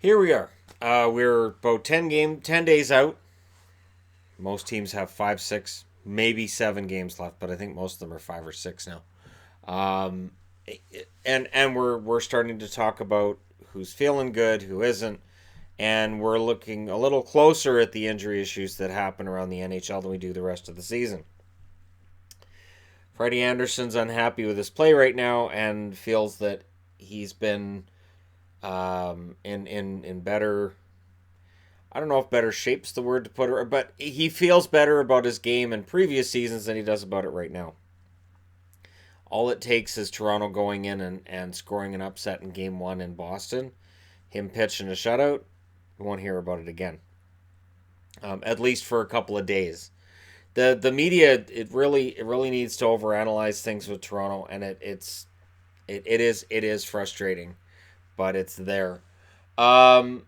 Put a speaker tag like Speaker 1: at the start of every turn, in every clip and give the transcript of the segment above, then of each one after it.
Speaker 1: Here we are. We're about 10 days out. Most teams have 5, 6, maybe 7 games left, but I think most of them are 5 or 6 now. Um, and we're starting to talk about who's feeling good, who isn't, and we're looking a little closer at the injury issues that happen around the NHL than we do the rest of the season. Freddie Anderson's unhappy with his play right now and feels that he's been in better. I don't know if better shape's the word to put it, but he feels better about his game in previous seasons than he does about it right now. All it takes is Toronto going in and scoring an upset in game one in Boston, him pitching a shutout. We won't hear about it again, at least for a couple of days. The media it really needs to overanalyze things with Toronto, and it is frustrating, but it's there. Um,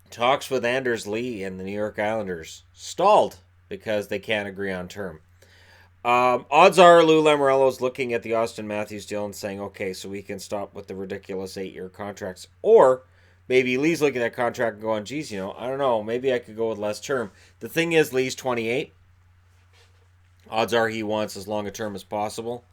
Speaker 1: Talks with Anders Lee and the New York Islanders stalled because they can't agree on term. Odds are Lou Lamoriello is looking at the Austin Matthews deal and saying, okay, so we can stop with the ridiculous 8-year contracts. Or maybe Lee's looking at that contract and going, geez, I don't know, maybe I could go with less term. The thing is, Lee's 28. Odds are he wants as long a term as possible.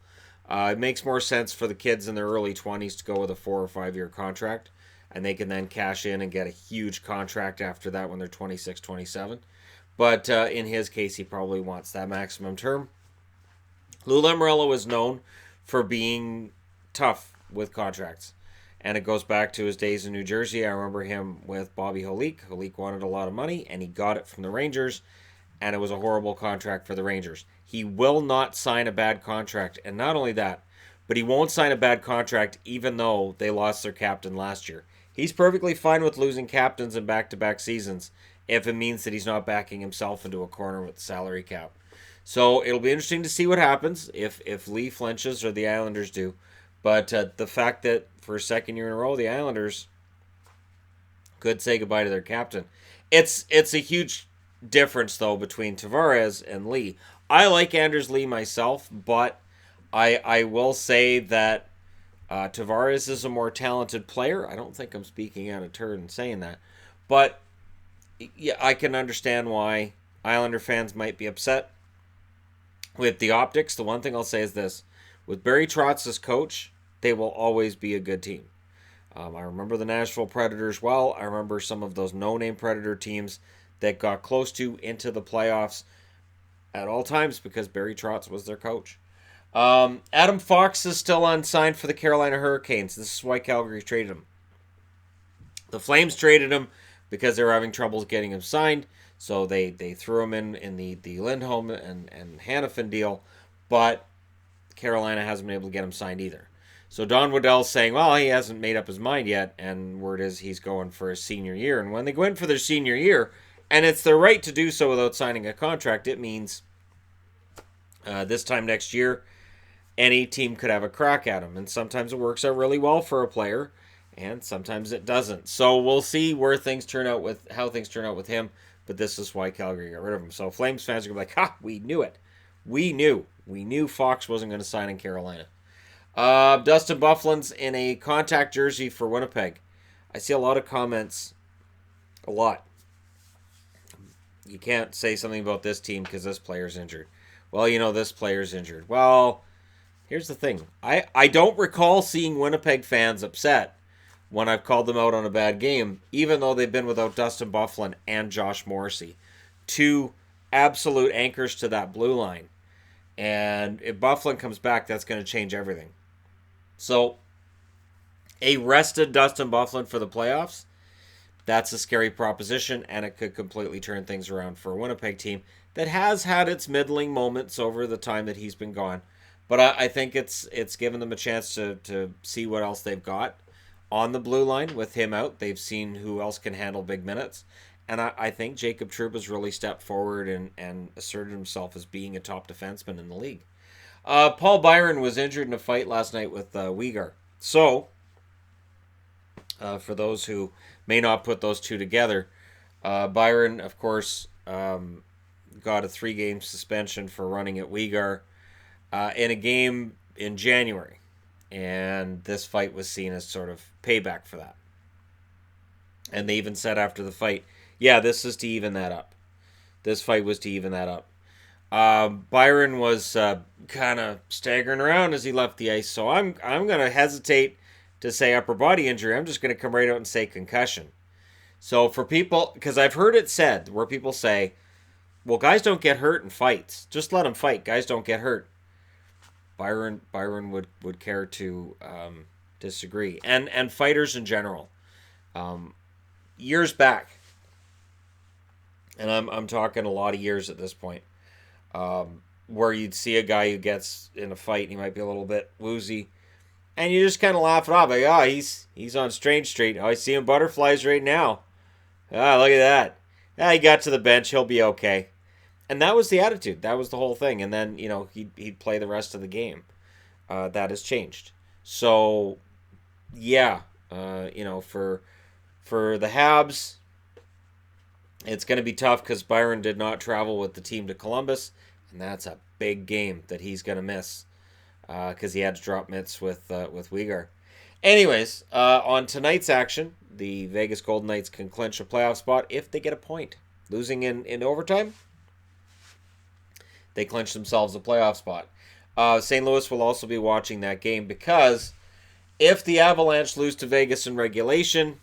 Speaker 1: It makes more sense for the kids in their early 20s to go with a 4 or 5-year contract, and they can then cash in and get a huge contract after that when they're 26, 27. But in his case, he probably wants that maximum term. Lou Lamoriello is known for being tough with contracts. And it goes back to his days in New Jersey. I remember him with Bobby Holik. Holik wanted a lot of money, and he got it from the Rangers, and it was a horrible contract for the Rangers. He will not sign a bad contract, and not only that, but he won't sign a bad contract even though they lost their captain last year. He's perfectly fine with losing captains in back-to-back seasons if it means that he's not backing himself into a corner with the salary cap. So it'll be interesting to see what happens if Lee flinches or the Islanders do. But the fact that for a second year in a row, the Islanders could say goodbye to their captain. It's a huge difference, though, between Tavares and Lee. I like Anders Lee myself, but I will say that Tavares is a more talented player. I don't think I'm speaking out of turn saying that. But yeah, I can understand why Islander fans might be upset with the optics. The one thing I'll say is this. With Barry Trotz as coach, they will always be a good team. I remember the Nashville Predators well. I remember some of those no-name Predator teams that got close to into the playoffs at all times because Barry Trotz was their coach. Adam Fox is still unsigned for the Carolina Hurricanes. This is why Calgary traded him. The Flames traded him because they were having troubles getting him signed, so they threw him in the Lindholm and Hannafin deal, but Carolina hasn't been able to get him signed either. So Don Waddell's saying, well, he hasn't made up his mind yet, and word is he's going for his senior year. And when they go in for their senior year, and it's their right to do so without signing a contract, it means this time next year, any team could have a crack at him. And sometimes it works out really well for a player, and sometimes it doesn't. So we'll see where things turn out with how things turn out with him. But this is why Calgary got rid of him. So Flames fans are going to be like, ha, we knew it. We knew Fox wasn't going to sign in Carolina. Dustin Byfuglien's in a contact jersey for Winnipeg. I see a lot of comments. A lot. You can't say something about this team because this player's injured. Well, this player's injured. Well, here's the thing. I don't recall seeing Winnipeg fans upset when I've called them out on a bad game, even though they've been without Dustin Byfuglien and Josh Morrissey. Two absolute anchors to that blue line. And if Byfuglien comes back, that's going to change everything. So, a rested Dustin Byfuglien for the playoffs, that's a scary proposition, and it could completely turn things around for a Winnipeg team that has had its middling moments over the time that he's been gone. But I think it's given them a chance to see what else they've got on the blue line with him out. They've seen who else can handle big minutes. And I think Jacob Trouba has really stepped forward and asserted himself as being a top defenseman in the league. Paul Byron was injured in a fight last night with Uyghur. So, for those who may not put those two together, Byron, of course, got a 3-game suspension for running at Uyghur in a game in January. And this fight was seen as sort of payback for that. And they even said after the fight, yeah, this is to even that up. This fight was to even that up. Byron was kind of staggering around as he left the ice, so I'm going to hesitate to say upper body injury. I'm just going to come right out and say concussion. So for people, because I've heard it said where people say, well, guys don't get hurt in fights. Just let them fight. Guys don't get hurt. Byron would care to disagree. And fighters in general. Years back, and I'm talking a lot of years at this point, where you'd see a guy who gets in a fight and he might be a little bit woozy, and you just kind of laugh it off, like, oh, he's on Strange Street. Oh, I see him butterflies right now. Ah, look at that. Ah, he got to the bench. He'll be okay. And that was the attitude. That was the whole thing. And then, he'd play the rest of the game. That has changed. So, yeah, for the Habs, it's going to be tough because Byron did not travel with the team to Columbus, and that's a big game that he's going to miss because he had to drop mitts with Uyghur. Anyways, on tonight's action, the Vegas Golden Knights can clinch a playoff spot if they get a point. Losing in overtime, they clinch themselves a playoff spot. St. Louis will also be watching that game because if the Avalanche lose to Vegas in regulation,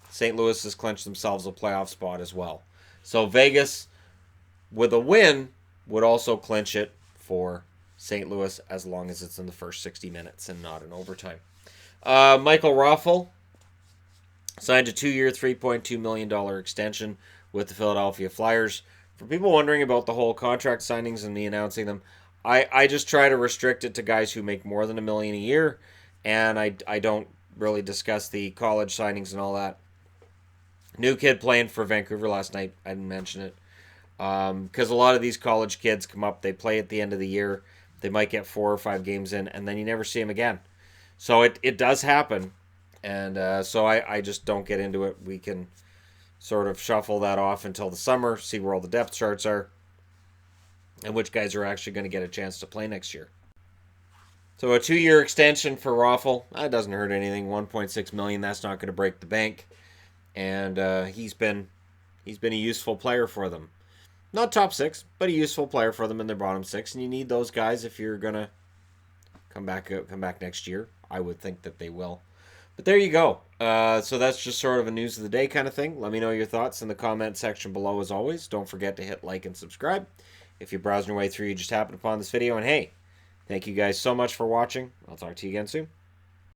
Speaker 1: St. Louis has clinched themselves a playoff spot as well. So Vegas, with a win, would also clinch it for St. Louis as long as it's in the first 60 minutes and not in overtime. Michael Raffl signed a 2-year, $3.2 million extension with the Philadelphia Flyers. For people wondering about the whole contract signings and me announcing them, I just try to restrict it to guys who make more than $1 million a year, and I don't really discuss the college signings and all that. New kid playing for Vancouver last night. I didn't mention it. Because a lot of these college kids come up, they play at the end of the year. They might get 4 or 5 games in, and then you never see them again. So it does happen. And so I just don't get into it. We can sort of shuffle that off until the summer, see where all the depth charts are, and which guys are actually going to get a chance to play next year. So a 2-year extension for Raffl, that doesn't hurt anything. $1.6 million, that's not going to break the bank. And he's been a useful player for them. Not top 6, but a useful player for them in their bottom 6. And you need those guys if you're gonna come back next year. I would think that they will. But there you go. So that's just sort of a news of the day kind of thing. Let me know your thoughts in the comment section below as always. Don't forget to hit like and subscribe. If you're browsing your way through, you just happened upon this video. And hey, thank you guys so much for watching. I'll talk to you again soon.